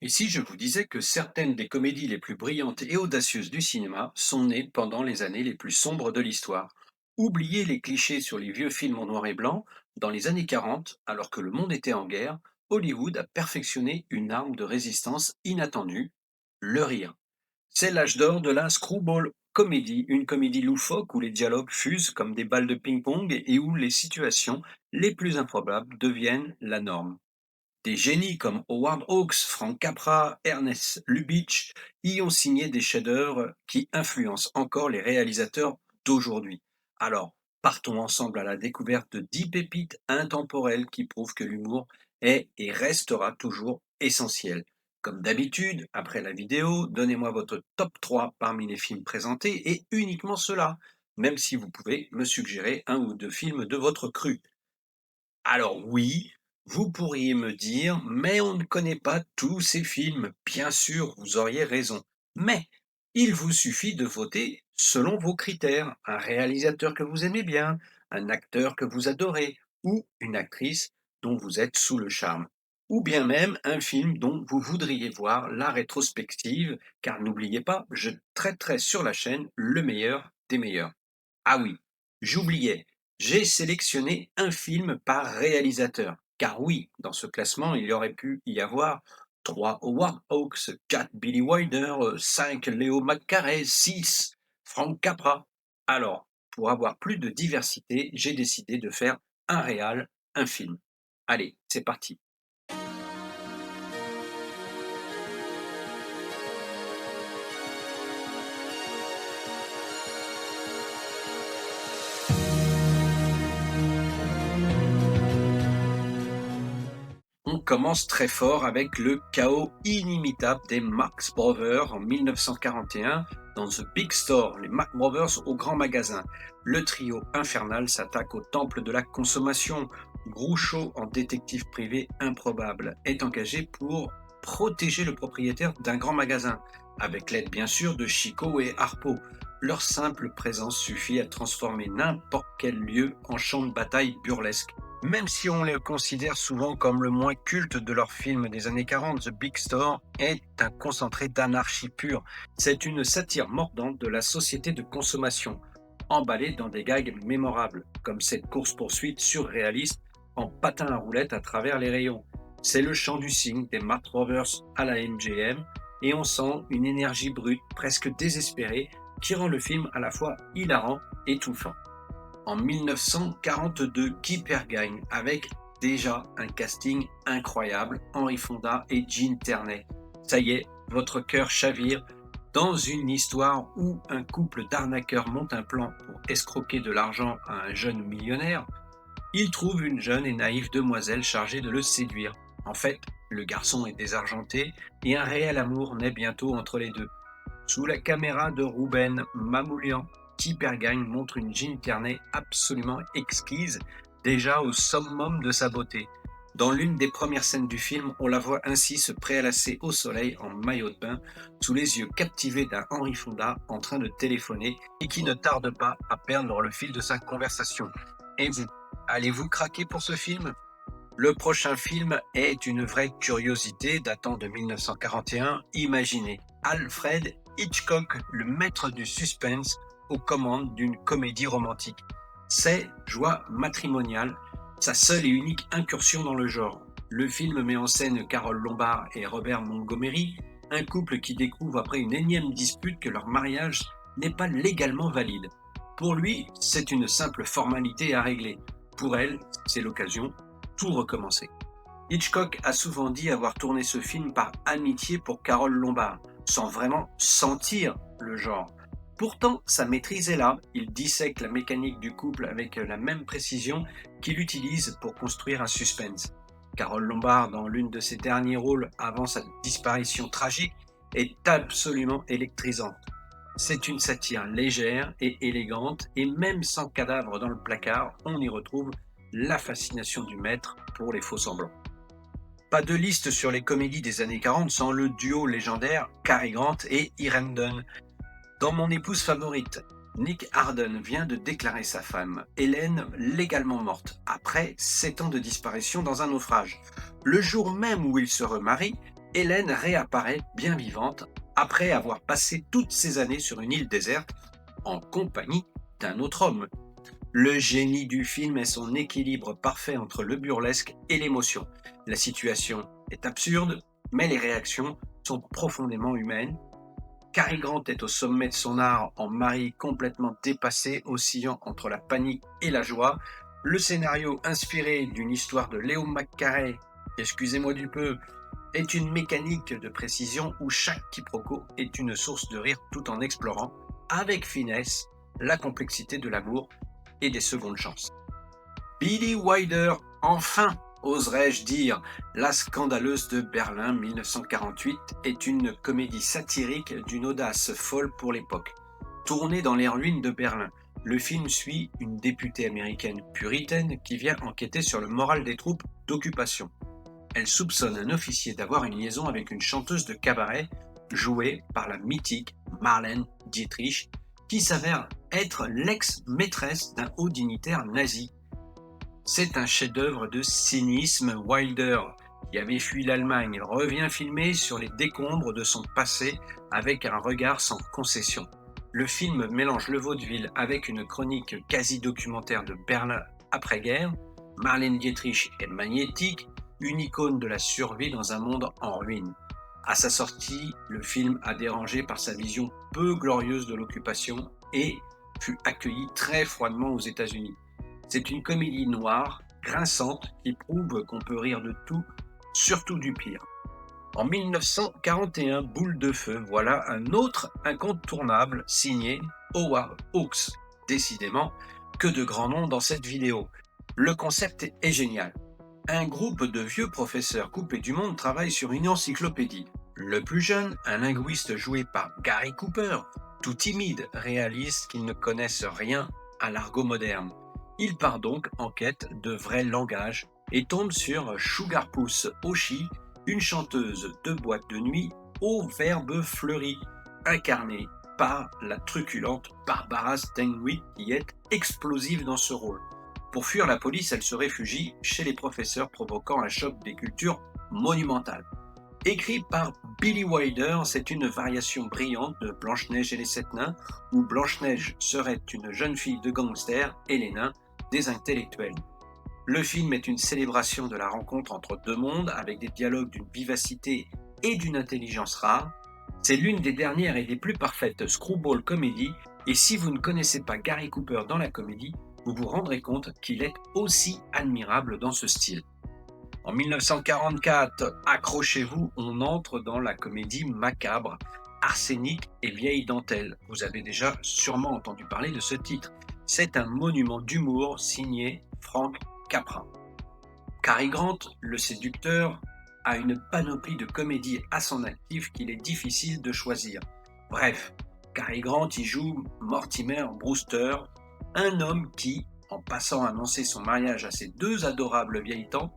Et si je vous disais que certaines des comédies les plus brillantes et audacieuses du cinéma sont nées pendant les années les plus sombres de l'histoire? Oubliez les clichés sur les vieux films en noir et blanc, dans les années 40, alors que le monde était en guerre, Hollywood a perfectionné une arme de résistance inattendue, le rire. C'est l'âge d'or de la screwball comédie, une comédie loufoque où les dialogues fusent comme des balles de ping-pong et où les situations les plus improbables deviennent la norme. Des génies comme Howard Hawks, Frank Capra, Ernest Lubitsch y ont signé des chefs-d'œuvre qui influencent encore les réalisateurs d'aujourd'hui. Alors, partons ensemble à la découverte de 10 pépites intemporelles qui prouvent que l'humour est et restera toujours essentiel. Comme d'habitude, après la vidéo, donnez-moi votre top 3 parmi les films présentés et uniquement cela, même si vous pouvez me suggérer un ou deux films de votre cru. Alors oui, vous pourriez me dire, mais on ne connaît pas tous ces films. Bien sûr, vous auriez raison. Mais il vous suffit de voter selon vos critères. Un réalisateur que vous aimez bien, un acteur que vous adorez, ou une actrice dont vous êtes sous le charme. Ou bien même un film dont vous voudriez voir la rétrospective, car n'oubliez pas, je traiterai sur la chaîne le meilleur des meilleurs. Ah oui, j'oubliais, j'ai sélectionné un film par réalisateur. Car oui, dans ce classement, il y aurait pu y avoir 3 Howard Hawks, 4 Billy Wilder, 5 Léo McCarey, 6 Frank Capra. Alors, pour avoir plus de diversité, j'ai décidé de faire un réal, un film. Allez, c'est parti. On commence très fort avec le chaos inimitable des Marx Brothers en 1941 dans The Big Store, les Marx Brothers au grand magasin. Le trio infernal s'attaque au temple de la consommation. Groucho, en détective privé improbable, est engagé pour protéger le propriétaire d'un grand magasin, avec l'aide bien sûr de Chico et Harpo. Leur simple présence suffit à transformer n'importe quel lieu en champ de bataille burlesque. Même si on les considère souvent comme le moins culte de leurs films des années 40, The Big Store est un concentré d'anarchie pure. C'est une satire mordante de la société de consommation, emballée dans des gags mémorables, comme cette course-poursuite surréaliste en patin à roulettes à travers les rayons. C'est le chant du cygne des Marx Brothers à la MGM, et on sent une énergie brute, presque désespérée, qui rend le film à la fois hilarant et étouffant. En 1942, Kipper gagne avec déjà un casting incroyable, Henry Fonda et Gene Tierney. Ça y est, votre cœur chavire dans une histoire où un couple d'arnaqueurs monte un plan pour escroquer de l'argent à un jeune millionnaire. Il trouve une jeune et naïve demoiselle chargée de le séduire. En fait, le garçon est désargenté et un réel amour naît bientôt entre les deux. Sous la caméra de Ruben Mamoulian, Tippergain montre une Jean Tierney absolument exquise, déjà au summum de sa beauté. Dans l'une des premières scènes du film, on la voit ainsi se prélasser au soleil en maillot de bain, sous les yeux captivés d'un Henry Fonda en train de téléphoner et qui ne tarde pas à perdre le fil de sa conversation. Et vous, allez-vous craquer pour ce film? Le prochain film est une vraie curiosité datant de 1941. Imaginez Alfred Hitchcock, le maître du suspense, aux commandes d'une comédie romantique. C'est Joie matrimoniale, sa seule et unique incursion dans le genre. Le film met en scène Carole Lombard et Robert Montgomery, un couple qui découvre après une énième dispute que leur mariage n'est pas légalement valide. Pour lui, c'est une simple formalité à régler. Pour elle, c'est l'occasion tout recommencer. Hitchcock a souvent dit avoir tourné ce film par amitié pour Carole Lombard, sans vraiment sentir le genre. Pourtant, sa maîtrise est là. Il dissèque la mécanique du couple avec la même précision qu'il utilise pour construire un suspense. Carole Lombard, dans l'une de ses derniers rôles avant sa disparition tragique, est absolument électrisante. C'est une satire légère et élégante, et même sans cadavre dans le placard, on y retrouve la fascination du maître pour les faux-semblants. Pas de liste sur les comédies des années 40 sans le duo légendaire Cary Grant et Irene Dunne. Dans Mon épouse favorite, Nick Harden vient de déclarer sa femme, Hélène, légalement morte, après 7 ans de disparition dans un naufrage. Le jour même où il se remarie, Hélène réapparaît bien vivante après avoir passé toutes ces années sur une île déserte en compagnie d'un autre homme. Le génie du film est son équilibre parfait entre le burlesque et l'émotion. La situation est absurde, mais les réactions sont profondément humaines. Cary Grant est au sommet de son art en mari complètement dépassé, oscillant entre la panique et la joie. Le scénario, inspiré d'une histoire de Léo McCarey, excusez-moi du peu, est une mécanique de précision où chaque quiproquo est une source de rire tout en explorant, avec finesse, la complexité de l'amour et des secondes chances. Billy Wilder, enfin, oserais-je dire, La scandaleuse de Berlin 1948 est une comédie satirique d'une audace folle pour l'époque. Tournée dans les ruines de Berlin, le film suit une députée américaine puritaine qui vient enquêter sur le moral des troupes d'occupation. Elle soupçonne un officier d'avoir une liaison avec une chanteuse de cabaret jouée par la mythique Marlène Dietrich, qui s'avère être l'ex-maîtresse d'un haut dignitaire nazi. C'est un chef-d'œuvre de cynisme. Wilder, qui avait fui l'Allemagne, revient filmer sur les décombres de son passé avec un regard sans concession. Le film mélange le vaudeville avec une chronique quasi-documentaire de Berlin après-guerre. Marlène Dietrich est magnétique, une icône de la survie dans un monde en ruine. À sa sortie, le film a dérangé par sa vision peu glorieuse de l'occupation et fut accueilli très froidement aux États-Unis. C'est une comédie noire, grinçante, qui prouve qu'on peut rire de tout, surtout du pire. En 1941, Boule de feu, voilà un autre incontournable signé Howard Hawks. Décidément, que de grands noms dans cette vidéo. Le concept est génial. Un groupe de vieux professeurs coupés du monde travaille sur une encyclopédie. Le plus jeune, un linguiste joué par Gary Cooper, tout timide, réalise qu'ils ne connaissent rien à l'argot moderne. Il part donc en quête de vrai langage et tombe sur Sugar Puss Oshi, une chanteuse de boîte de nuit au verbe fleuri, incarnée par la truculente Barbara Stanwyck qui est explosive dans ce rôle. Pour fuir la police, elle se réfugie chez les professeurs, provoquant un choc des cultures monumental. Écrit par Billy Wilder, c'est une variation brillante de Blanche-Neige et les Sept Nains, où Blanche-Neige serait une jeune fille de gangster et les nains des intellectuels. Le film est une célébration de la rencontre entre deux mondes, avec des dialogues d'une vivacité et d'une intelligence rare. C'est l'une des dernières et des plus parfaites screwball comédies, et si vous ne connaissez pas Gary Cooper dans la comédie, vous vous rendrez compte qu'il est aussi admirable dans ce style. En 1944, accrochez-vous, on entre dans la comédie macabre, Arsenic et vieille dentelle. Vous avez déjà sûrement entendu parler de ce titre. C'est un monument d'humour signé Frank Capra. Cary Grant, le séducteur, a une panoplie de comédies à son actif qu'il est difficile de choisir. Bref, Cary Grant y joue Mortimer Brewster, un homme qui, en passant annoncer son mariage à ses deux adorables vieilles tantes,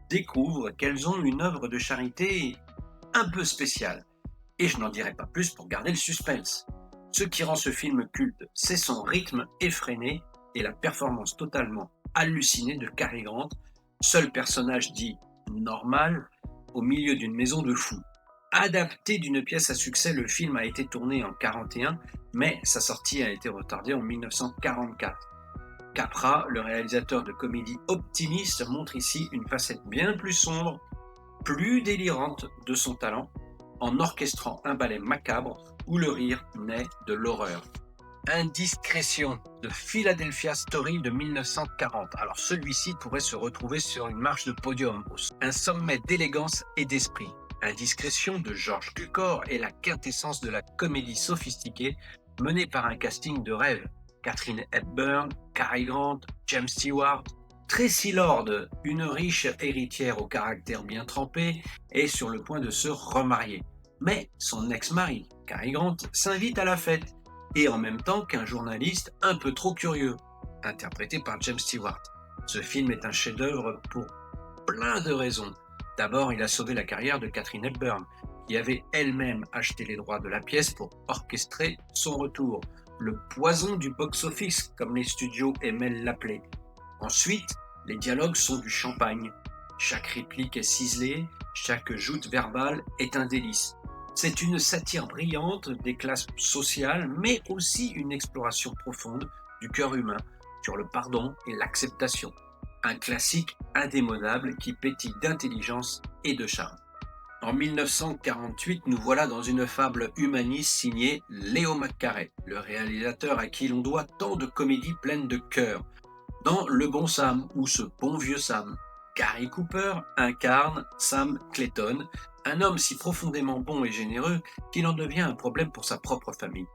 découvre qu'elles ont une œuvre de charité un peu spéciale. Et je n'en dirai pas plus pour garder le suspense. Ce qui rend ce film culte, c'est son rythme effréné et la performance totalement hallucinée de Cary Grant, seul personnage dit normal au milieu d'une maison de fous. Adapté d'une pièce à succès, le film a été tourné en 1941, mais sa sortie a été retardée en 1944. Capra, le réalisateur de comédies optimistes, montre ici une facette bien plus sombre, plus délirante de son talent, en orchestrant un ballet macabre où le rire naît de l'horreur. Indiscrétion de Philadelphia Story de 1940. Alors celui-ci pourrait se retrouver sur une marche de podium, un sommet d'élégance et d'esprit. Indiscrétion de George Cukor est la quintessence de la comédie sophistiquée menée par un casting de rêve. Katharine Hepburn, Cary Grant, James Stewart. Tracy Lord, une riche héritière au caractère bien trempé, est sur le point de se remarier. Mais son ex-mari, Cary Grant, s'invite à la fête, et en même temps qu'un journaliste un peu trop curieux, interprété par James Stewart. Ce film est un chef-d'œuvre pour plein de raisons. D'abord, il a sauvé la carrière de Katharine Hepburn, qui avait elle-même acheté les droits de la pièce pour orchestrer son retour. Le poison du box-office, comme les studios aimaient l'appeler. Ensuite, les dialogues sont du champagne. Chaque réplique est ciselée, chaque joute verbale est un délice. C'est une satire brillante des classes sociales, mais aussi une exploration profonde du cœur humain sur le pardon et l'acceptation. Un classique indémodable qui pétille d'intelligence et de charme. En 1948, nous voilà dans une fable humaniste signée Leo McCarey, le réalisateur à qui l'on doit tant de comédies pleines de cœur. Dans Le Bon Sam ou Ce bon vieux Sam, Gary Cooper incarne Sam Clayton, un homme si profondément bon et généreux qu'il en devient un problème pour sa propre famille.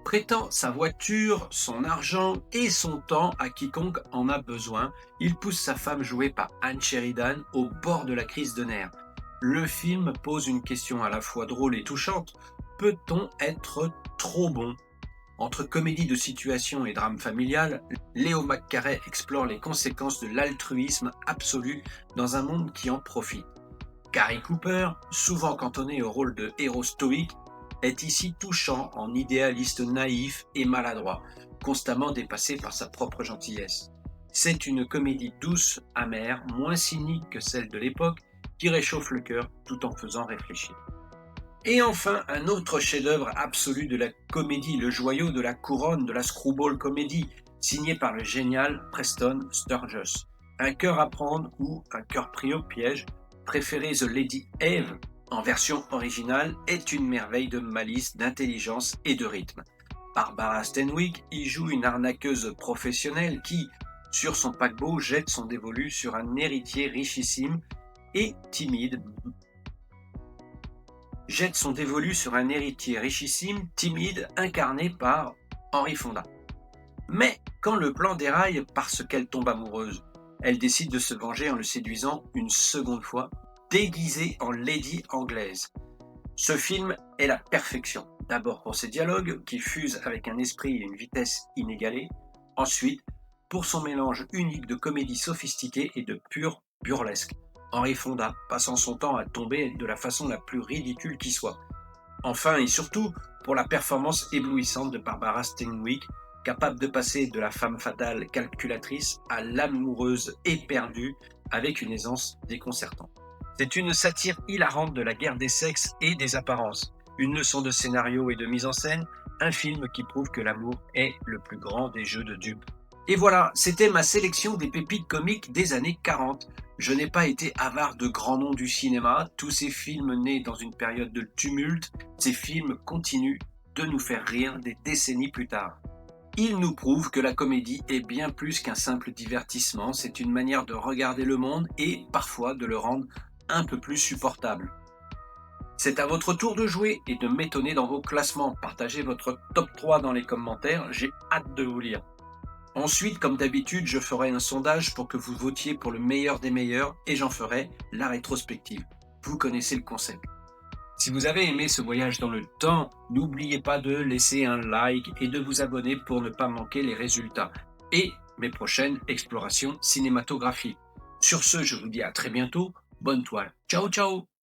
Prêtant sa voiture, son argent et son temps à quiconque en a besoin, il pousse sa femme jouée par Anne Sheridan au bord de la crise de nerfs. Le film pose une question à la fois drôle et touchante. Peut-on être trop bon ? Entre comédie de situation et drame familial, Leo McCarey explore les conséquences de l'altruisme absolu dans un monde qui en profite. Gary Cooper, souvent cantonné au rôle de héros stoïque, est ici touchant en idéaliste naïf et maladroit, constamment dépassé par sa propre gentillesse. C'est une comédie douce, amère, moins cynique que celle de l'époque, qui réchauffe le cœur tout en faisant réfléchir. Et enfin, un autre chef-d'œuvre absolu de la comédie, le joyau de la couronne de la screwball comédie, signé par le génial Preston Sturges. Un cœur à prendre ou un cœur pris au piège, préféré The Lady Eve en version originale, est une merveille de malice, d'intelligence et de rythme. Barbara Stanwyck y joue une arnaqueuse professionnelle qui, sur son paquebot, jette son dévolu sur un héritier richissime et timide, incarné par Henry Fonda. Mais quand le plan déraille parce qu'elle tombe amoureuse, elle décide de se venger en le séduisant une seconde fois, déguisée en lady anglaise. Ce film est la perfection, d'abord pour ses dialogues qui fusent avec un esprit et une vitesse inégalés, ensuite pour son mélange unique de comédie sophistiquée et de pur burlesque. Henry Fonda passant son temps à tomber de la façon la plus ridicule qui soit. Enfin et surtout pour la performance éblouissante de Barbara Stanwyck, capable de passer de la femme fatale calculatrice à l'amoureuse éperdue avec une aisance déconcertante. C'est une satire hilarante de la guerre des sexes et des apparences, une leçon de scénario et de mise en scène, un film qui prouve que l'amour est le plus grand des jeux de dupes. Et voilà, c'était ma sélection des pépites comiques des années 40. Je n'ai pas été avare de grands noms du cinéma, tous ces films nés dans une période de tumulte, ces films continuent de nous faire rire des décennies plus tard. Ils nous prouvent que la comédie est bien plus qu'un simple divertissement, c'est une manière de regarder le monde et parfois de le rendre un peu plus supportable. C'est à votre tour de jouer et de m'étonner dans vos classements. Partagez votre top 3 dans les commentaires, j'ai hâte de vous lire. Ensuite, comme d'habitude, je ferai un sondage pour que vous votiez pour le meilleur des meilleurs et j'en ferai la rétrospective. Vous connaissez le concept. Si vous avez aimé ce voyage dans le temps, n'oubliez pas de laisser un like et de vous abonner pour ne pas manquer les résultats et mes prochaines explorations cinématographiques. Sur ce, je vous dis à très bientôt. Bonne toile. Ciao, ciao!